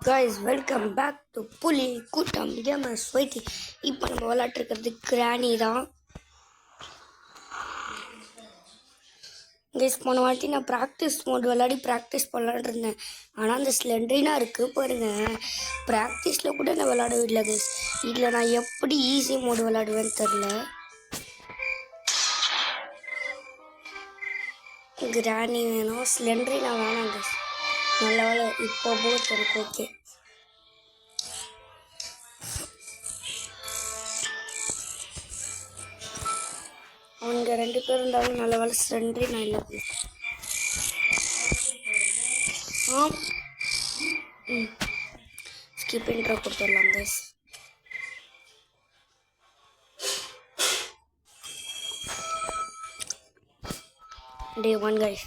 guys, welcome back to புலி கூட்டம் gamers வெயிட்டி. இப்போ நம்ம விளையாட்டுருக்கிறது கிராணி தான். கைஸ், போன வாட்டி நான் ப்ராக்டிஸ் மோட் விளையாடி ப்ராக்டிஸ் பண்ணலான்னு இருந்தேன். ஆனால் அந்த ஸ்லெண்ட்ரினா இருக்குது பாருங்கள், ப்ராக்டிஸில் கூட நான் விளையாடவே இல்லை கைஸ். இதில் நான் எப்படி ஈஸி மோடு விளையாடுவேன்னு தெரில. கிராணி வேணும், ஸ்லெண்ட்ரினா வேணாம் கைஸ். நல்ல வேலை இப்போ போத் எனக்கு ஓகே. அவங்க ரெண்டு பேர் இருந்தாலும் நல்ல வேலை ஸ்லெண்ட்ரினா இல்லை. ஸ்கிப் இன்ட்ரோ கொடுத்துடலாம் கைஸ். Day 1 guys.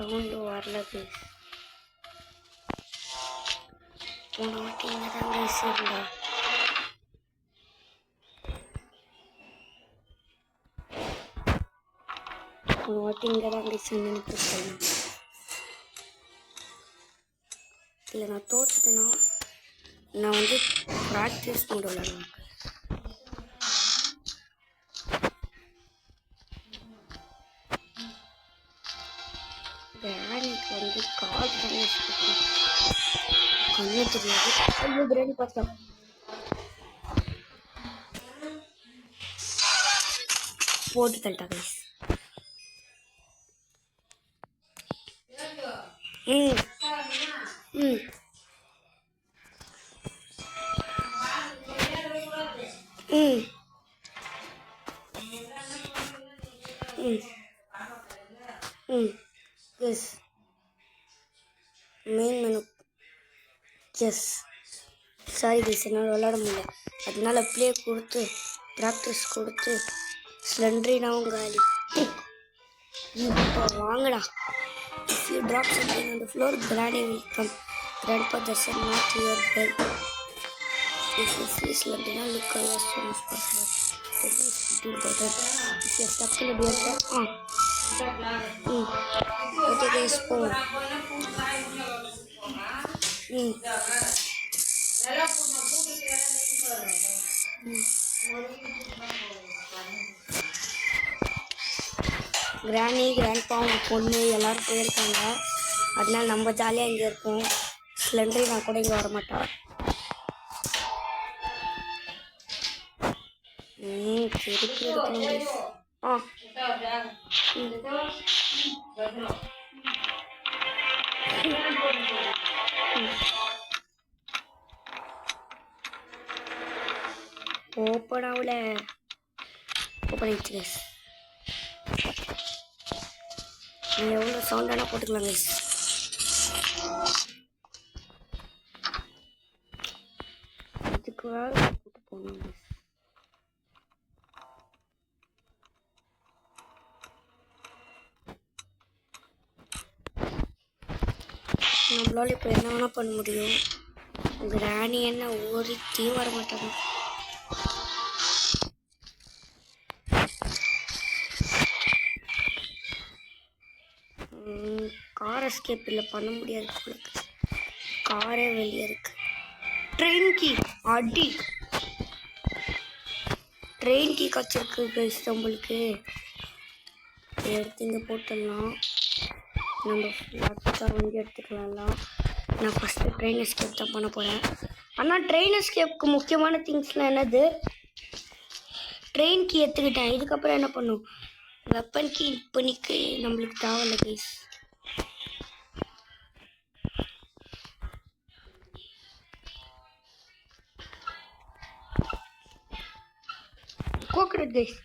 சவுண்டு வரல கைஸ். போன வாட்டி இங்கே தான் கைஸ் இருந்தா. போன வாட்டி இங்கே தான் கைஸ் நினைப்பு சொல்லணும். இல்லை நான் தோற்றுட்டேன்னா நான் வந்து ப்ராக்டிஸ் மோட் விளையாடுவேன். பிரியாணிக்கு வந்து கால் பண்ணி கண்ணு தெரியாது. ஐயோ, பிரியாணி பார்த்தா போட்டு தள்ளிட்டா guys. Yes. Main menu. Yes. Sorry guys, என்னால் விளையாட முடியல. அதனால ப்ளே கொடுத்து ப்ராக்டிஸ் கொடுத்து ஸ்லெண்ட்ரினாவும் காலி. இப்போ வாங்கடா. If you drop something on the floor, Granny will come. Grandpa doesn't knock your bell. If you see Slendrina, look away as soon as possible. That is pretty important. If you are stuck in a beer trap, okay guys, phone. கிராணி, grandpa, பொண்ணு எல்லாரும் போயிருக்காங்க. அதனால நம்ம ஜாலியாக இங்கே இருக்கோம். Slendrina கூட இங்கே வரமாட்டா. திருப்பி எடுக்கணும். ஓப்பன் ஆகல. ஓப்பன் ஆயிடுச்சு கைஸ். நீங்கள் எவ்வளோ சவுண்டானா போட்டுக்கலாம் கைஸ். இதுக்கு வேலை போட்டு போகணும் கைஸ். நம்மளால இப்போ என்ன வேணால் பண்ண முடியும். கிராணி என்ன ஒருத்தையும் வர மாட்டாங்க. கார் எஸ்கேப் இல்லை, பண்ண முடியாது. காரே வெளியே இருக்கு. ட்ரெயின் கீ அடி. ட்ரெயின் கீ கச்சிருக்கு கைஸ் நம்மளுக்கு. எடுத்து இங்கே போட்டுடலாம். நம்ம ஃப்ளாட்டாக வந்து எடுத்துக்கலாம்லாம். நான் ஃபஸ்ட்டு ட்ரெயின் எஸ்கேப் தான் பண்ண போகிறேன். ஆனால் ட்ரெயின் எஸ்கேப்புக்கு முக்கியமான திங்ஸ்லாம் என்னது? ட்ரெயின் கீ எடுத்துக்கிட்டேன். இதுக்கப்புறம் என்ன பண்ணும்? வெப்பன் கீ இப்போனிக்கு நம்மளுக்கு தேவையில்ல கைஸ். கோக்கரட் கைஸ்,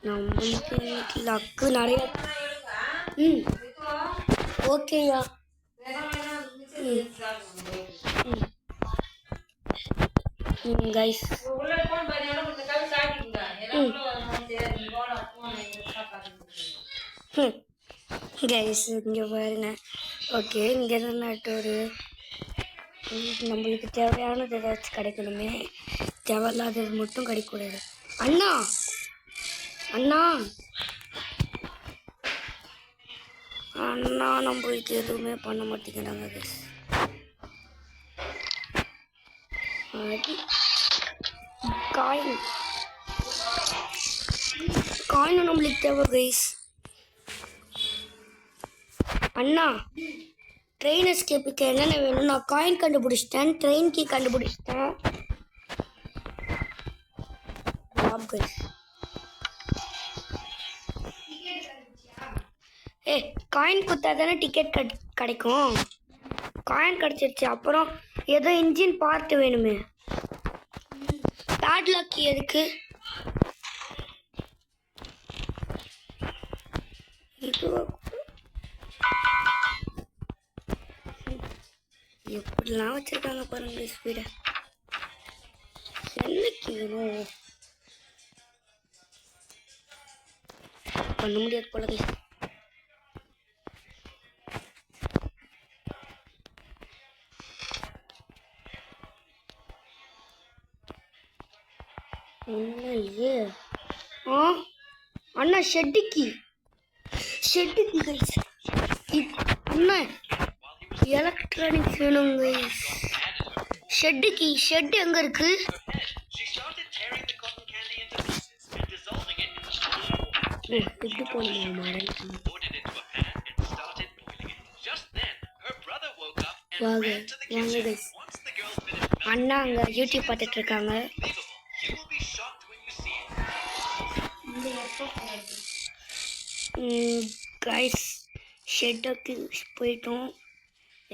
நம்மளுக்கு இன்னைக்கு லக்கு நிறைய. ஓகேயா, கைஸ் கைஸ் இங்கே பாருங்க. ஓகே, இங்கே நட்டு ஒரு நம்மளுக்கு தேவையானது ஏதாச்சும் கிடைக்கணுமே, தேவையில்லாதது மட்டும் கிடைக்கக்கூடாது. அண்ணா அண்ணா அண்ணா நம்ம இது எதுவுமே பண்ண மாட்டேங்கிறாங்க கைஸ். காயின் நம்மளுக்கு தேவை கைஸ். அண்ணா ட்ரெயின் எஸ்கேப்புக்கு என்னென்ன வேணும்? நான் காயின் கண்டுபிடிச்சிட்டேன், ட்ரெயின் கீ கண்டுபிடிச்சிட்டேன். காயின் கொடுத்தா தானே டிக்கெட் கிடைக்கும். காயின் கிடச்சிருச்சு. அப்புறம் ஏதோ இன்ஜின் பார்ட் வேணுமே. பேட்லாக் கீ எதுக்கு? எப்படிலாம் வச்சிருக்காங்க பாருங்க ஸ்பீட. என்னைக்கு வேணும் பண்ண முடியாது போல. இல்லையே. அண்ணா ஷெட்டுக்கு கைஸ். அண்ணா எலக்ட்ரானிக்ஸ் வேணும் கைஸ். ஷெட்டு எங்க இருக்கு? எப்படி போடணும்? வாங்க கைஸ். அண்ணா அங்க யூடியூப் பார்த்துட்டு இருக்காங்க. கைஸ் ஷெட்டுக்கு போயிட்டோம்.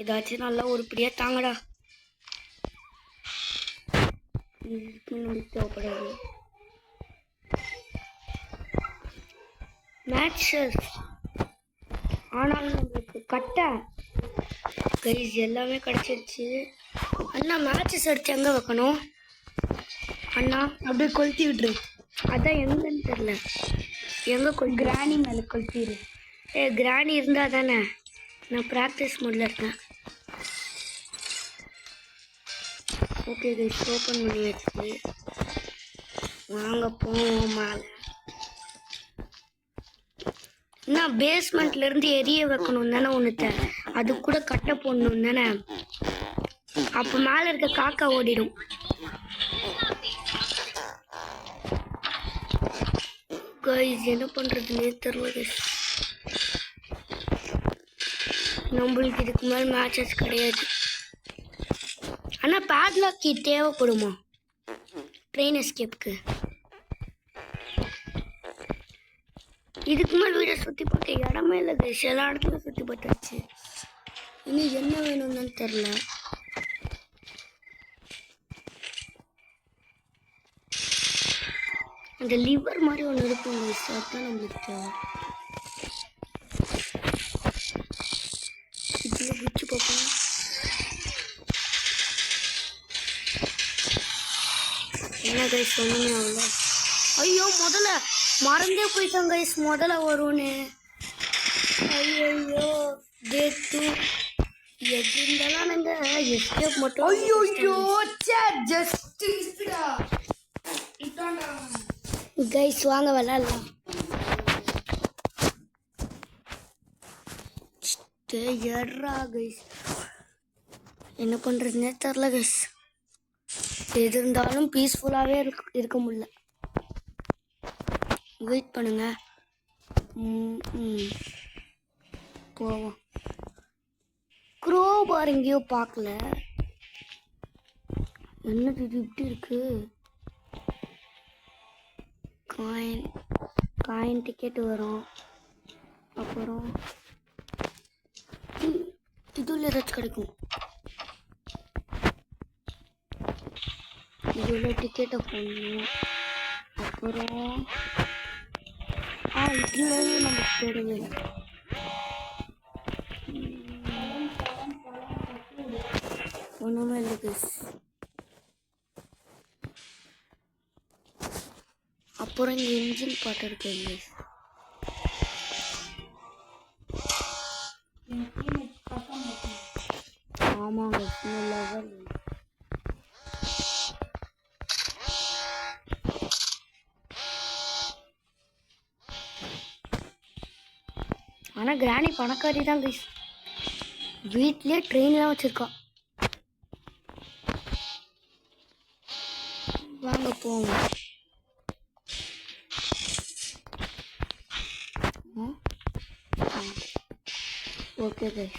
ஏதாச்சும் நல்லா உருப்படியாக தாங்கடா. தேவைப்படாது. மேட்சஸ் ஆனால் நம்மளுக்கு கட்டை கைஸ் எல்லாமே கிடச்சிருச்சு. அண்ணா மேட்சஸ் எடுத்து எங்கே வைக்கணும்? அண்ணா அப்படியே கொளுத்தி விட்டுரு. அதான் எங்கன்னு தெரில. எங்கே கிராணி மேலே கொளுத்திடு. கிராணி இருந்தால் தானே. நான் ப்ராக்டிஸ் மோடில் இருக்கேன். ஓகே கைஸ், ஓப்பன் பண்ணி வச்சு வாங்க போவோம் மேலே. நான் பேஸ்மெண்ட்லேருந்து எரிய வைக்கணும் தானே ஒன்று. அது கூட கட்டை போடணும் தானே. அப்போ மேலே இருக்க காக்கா ஓடிடும். கைஸ் என்ன பண்ணுறதுன்னே தெரியல கைஸ். நம்மளுக்கு இதுக்கு மேலே மேட்சஸ் கிடையாது. ஆனால் பேட்லாக் கீ தேவைப்படுமா ட்ரெயின் எஸ்கேப்புக்கு? இதுக்கு மேலே வீடை சுற்றி பார்க்க இடமே இல்லை கைஸ். எல்லா இடத்துல சுற்றி பார்த்தாச்சு. இன்னும் என்ன வேணும்னு தெரில. அந்த லிவர் மாதிரி ஒன்று இருக்கும் கைஸ், அதுதான் நம்மளுக்கு தேவை. இதில் பிடிச்சி பார்ப்போம். என்ன கைஸ் ஒன்றுமே ஆகல. ஐயோ முதல்ல மறந்தே போயிட்டாங்க கைஸ். முதல்ல வரும்னு. ஐயோ டேட்டு எது இருந்தாலும் நாங்கள் எஸ்கேப் மட்டும். ஐயோ ஜஸ்ட் கைஸ் வாங்க விளாட்லாம். ஏறா கைஸ் என்ன பண்ணுறதுனே தெரில கைஸ். எது இருந்தாலும் பீஸ்ஃபுல்லாகவே இருக்க முடியல. வெயிட் பண்ணுங்க. போவோம். க்ரோபார் எங்கேயோ பார்க்கல. என்னது இது இப்படி இருக்கு? காயின் டிக்கெட் வரும். அப்புறம் இதுல ஏதாச்சும் கிடைக்கும். இதுல டிக்கெட்டை போடணும். அப்புறம் இதுலேயே நமக்கு தேடுவேன். ஒன்றுமே இல்லை கைஸ். அப்புறம் இங்கே இன்ஜின் பாட்டு இருக்கு கைஸ். ஆமாங்க லெவல். ஆனால் கிராணி பணக்காரி தான் கைஸ். வீட்லேயே ட்ரெயின்லாம் வச்சுருக்கா. வாங்க போங்க. ஓகே கைஸ்,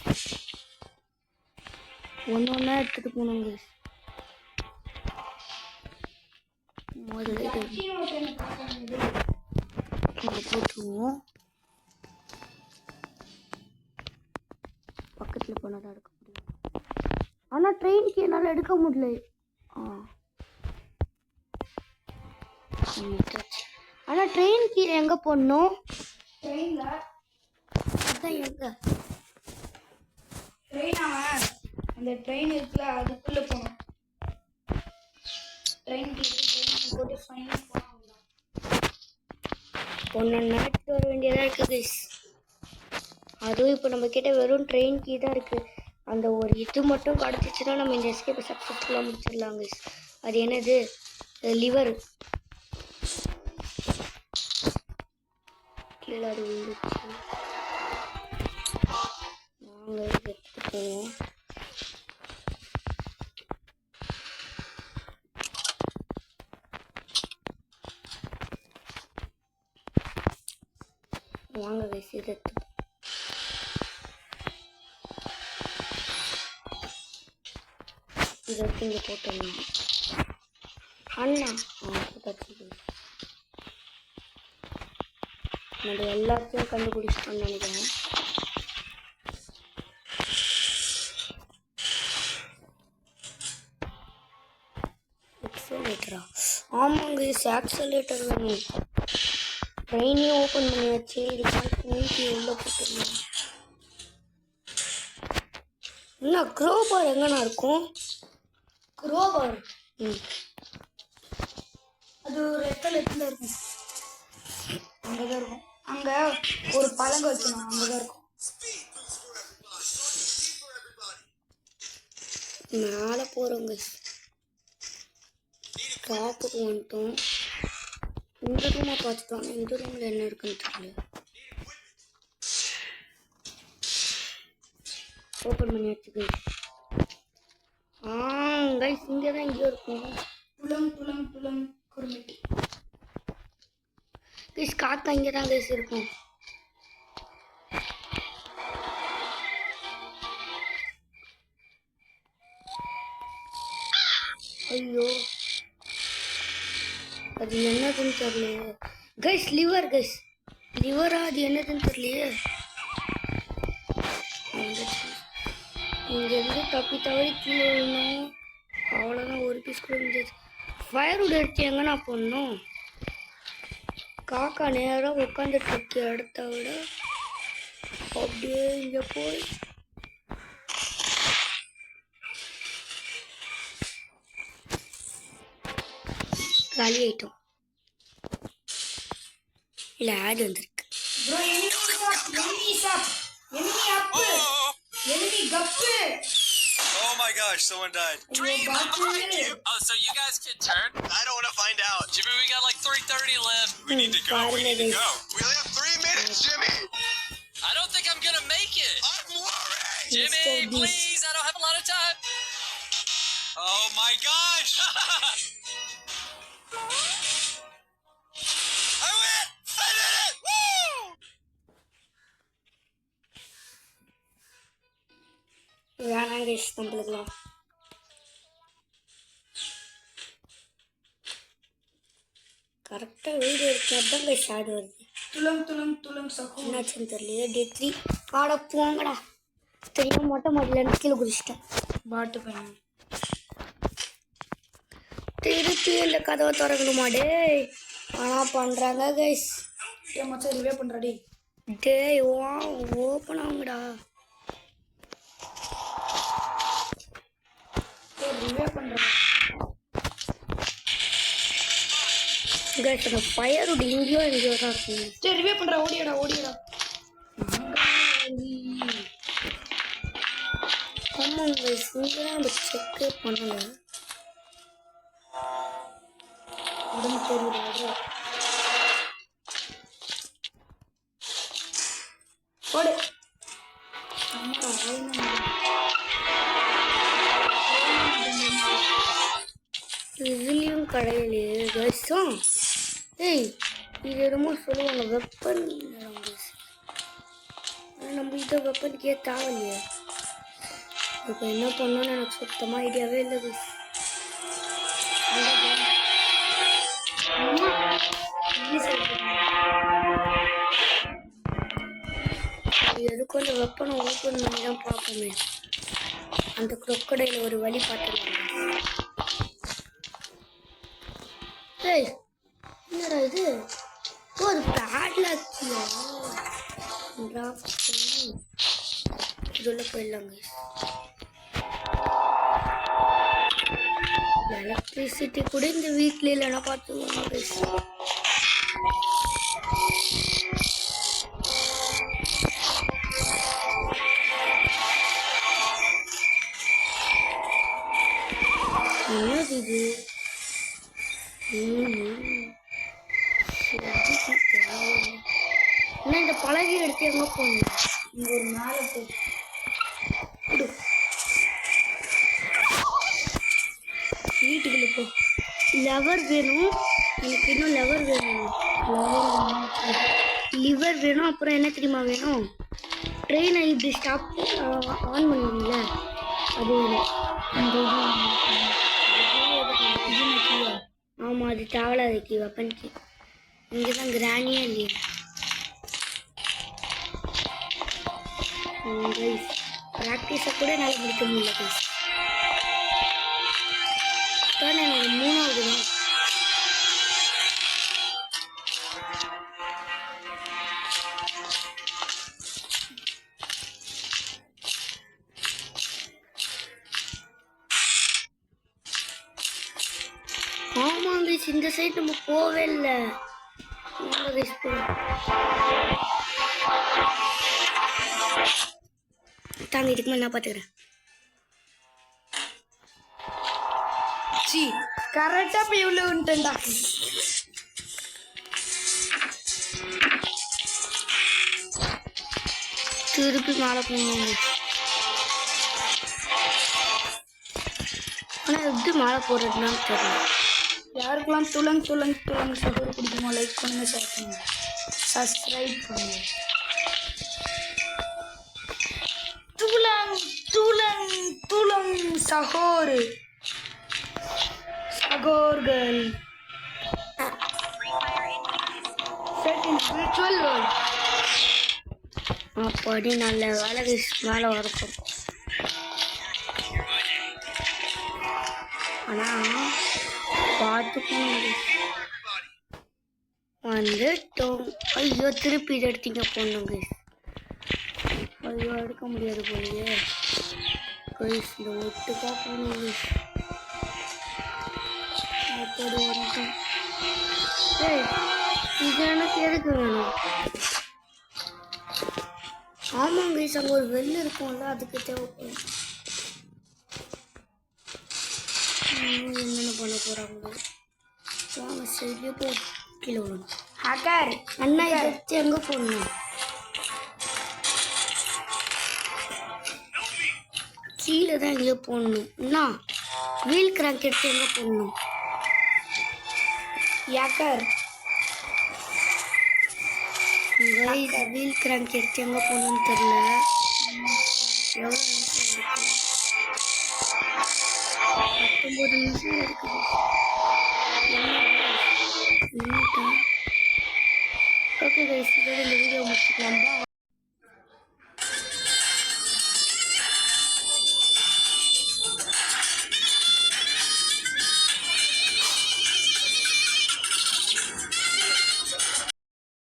ஒன்று ஒன்றா எடுத்துகிட்டு போகணும் கைஸ். முதல்ல இங்கே போட்டுருவோம். பக்கத்தில் போனால் தான் எடுக்க முடியும். ஆனால் ட்ரெயினுக்கு என்னால் எடுக்க முடியல. ஆனால் ட்ரெயினுக்கு எங்கே போடணும்? ட்ரெயினில் அதான் எங்கே ட்ரெயின் அந்த ட்ரெயின் இருக்குல்ல அதுக்குள்ளே போகணும். ட்ரெயின் போட்டு ஃபைன் போகணும். ஒன்று நாட்டுக்கு வர வேண்டியதாக இருக்குது கைஸ். அதுவும் இப்போ நம்ம கிட்ட வெறும் ட்ரெயின் கீ தான் இருக்குது. அந்த ஒரு இது மட்டும் கிடச்சிச்சுன்னா நம்ம இந்த எஸ்கேப்பை சக்ஸஸ்ஃபுல்லாக முடிச்சிடலாம் கைஸ். அது என்னது? லிவர். கீழே அது விழுந்துச்சு. நாங்கள் எடுத்துகிட்டு போவோம். வாங்க கைஸ், இதை எடுத்து இங்கே போட்டுடலாம். அண்ணா போட்டாச்சு. நம்ம எல்லாத்தையும் கண்டுபிடிச்சிட்டோம்னு நினைக்கிறேன். ஆக்சலேட்டரா? ஆமாங்க, ஆக்சலேட்டர் வேணும். ட்ரெயினையும் ஓப்பன் பண்ணி வச்சு இது பார்த்து உள்ள போட்டுருந்தோம். என்ன க்ரோபார் எங்கண்ணா இருக்கும்? க்ரோபார் அது ஒரு இடத்துல இருக்கும். அங்கே தான் இருக்கும். அங்கே ஒரு பழங்க வைக்கணும். அங்கே தான் இருக்கும். மேலே போகிறோங்க. டாப்புக்கு வந்துட்டோம். இந்த ரூமை பார்த்துட்டோம். இந்த ரூமில் என்ன இருக்குன்னு தெரியல. ஓப்பன் பண்ணி வச்சுக்கு. கைஸ், இங்கே தான் இங்கேயும் இருக்கும். துளம் துளம் துளம் குருமிட்டி. கைஸ், காக்கா இங்கே தான் கைஸ் இருக்கும். ஐயோ, அது என்னதுன்னு தெரியலையே கைஸ். Liver guys, லிவரா? அது என்னதுன்னு தெரியலையே. இங்கேருந்து தப்பி தவறி கீழே விழணும். அவ்வளோதான், ஒரு பீஸ் கூட இருந்துச்சு. ஃபயர்வுட் எடுத்து எங்கன்னா போடணும். காக்கா நேரம் உட்காந்துட்டு இருக்க இடத்த விட அப்படியே இங்கே போய் காலி ஆயிட்டோம். இல்லை, ஆட் வந்திருக்கு. Bro, enemy shop. Enemy gappu. Oh my gosh, someone died. Dream, I'm behind you. Oh, so you guys can turn? I don't want to find out. Jimmy, we got like 3:30 left. We need to go. We need to go. We only have 3 minutes, Jimmy. I don't think I'm gonna make it. I'm worried. Jimmy, please. I don't have a lot of time. Oh my gosh. I win. I did it. Woo! வேணாம் guys, நம்மளுக்குலாம் கரெக்டாக video எடுக்கிறது தான் guys ஆடு வருது. துளம் துளம் துளம் சகு. என்னாச்சுன்னு தெரியலையே. டே 3 பாட போங்கடா. தெரியாம மொட்டை மாடலேருந்து கீழே குதிச்சிட்டேன். பாட்டு பையன் திருப்பி இந்த கதவை திறக்கணுமா? டே ஆனால் பண்ணுறாங்க கைஸ். ஏன் மச்சான் ரிவே பண்ணுறாடி? டே ஓப்பன் ஆகுங்கடா. ரிவே பண்றேன். கைஸ் அந்த ஃபயரோட எங்கேயோ தான் இருக்குங்க. சரி ரிவே பண்றேன். ஓடியடா. ஆமாங்க கைஸ் இங்கே நம்ம செக்கே பண்ணல. உடம்பு தெரியுது. ஓடு. இதுலேயும் கடையிலையே கைஸும். ஏய் இது என்னமோ சொல்லுவாங்க வெப்பன். நம்ம இதை வெப்பனுக்கே தேவையில்லையே. இப்போ என்ன பண்ணணும்னு எனக்கு சுத்தமாக ஐடியாவே இல்லை கைஸ். எதுக்கு அந்த வெப்பனை ஓப்பன் பண்ணி தான் பார்ப்போமே. அந்த crocodile ஒரு வழி பார்த்துருவாங்க. ஏய் என்னடா இது? ஒரு பேட்லாக்கியா இதுள்ள போயிடலாங்க. எலக்ட்ரிசிட்டி கூட இந்த வீட்டில் இல்லைன்னா பார்த்துக்கோங்க. என்னது இது? என்ன இந்த பலகை எடுத்து எங்க போகணும்? இங்க ஒரு மேலே போய் வீட்டுக்குள்ள போ. லெவர் வேணும் எனக்கு. இன்னும் லெவர் வேணும். லிவர் வேணும். அப்புறம் என்ன தெரியுமா வேணும்? ட்ரெயினை இப்படி ஸ்டாப் ஆன் பண்ணுவீங்கள அது வேணும். ஆமாம் அது தேவையில்லாதக்கு வெப்பனுக்கு. இங்கே தான் கிரானியே இல்லையா கைஸ். ப்ராக்டிஸை கூட என்னால் முடிக்க முடியல கைஸ். தான் எனக்கு 3வது தான். ஆமாங்க இந்த சைடு நம்ம போவே இல்லை. தாங்க இதுக்கு மேலே நான் பார்த்துக்கிறேன். கரெக்டா போய் உள்ள விட்டுண்டா. திருப்பி மேலே போகணும். ஆனால் எப்படி மேலே போடுறதுன்னு தெரியல. யாருக்கெல்லாம் துளங் சகோதரி பிடிக்குமோ லைக் பண்ணுங்க, ஷேர் பண்ணுங்க, சப்ஸ்கிரைப் பண்ணுங்க. துளங் சகோதரி சகோர்கள் செட் இன் விர்ச்சுவல் வேர்ல்ட். அப்படி நல்ல வேலை மேலே வரப்போம். ஆனால் பார்த்துக்கோங்க வந்துட்டோம். ஐயோ திருப்பி இதை எடுத்தீங்க போடணுங்க. ஐயோ எடுக்க முடியாது போலியே கைஸ். இந்த ஒட்டுக்கா போகணுங்க. அப்படி வந்துட்டோம். ஏய் இது எனக்கு எதுக்கு வேணும்? ஆமாங்க கைஸ் அங்கே ஒரு வெள்ளை இருக்கும்ல அதுக்கு தேவைப்படும். என்னென்ன பண்ண போகிறாங்க? வாங்க சைட்லேயே போ. கீழே விடணும். ஹேக்கர் அண்ணா இதை வச்சு எங்கே போடணும்? கீழே தான் எங்கேயோ போடணும். அண்ணா வீல் கிராங்க் எடுத்து எங்கே போடணும்? ஹேக்கர் வீல் கிராங்க் எடுத்து எங்கே போகணும்னு தெரியல. எவ்வளோ நிமிஷம் இருக்கு? 19 நிமிஷம் இருக்குது. ஓகே கைஸ் இதோட இந்த வீடியோ முடிச்சுக்கலாம்.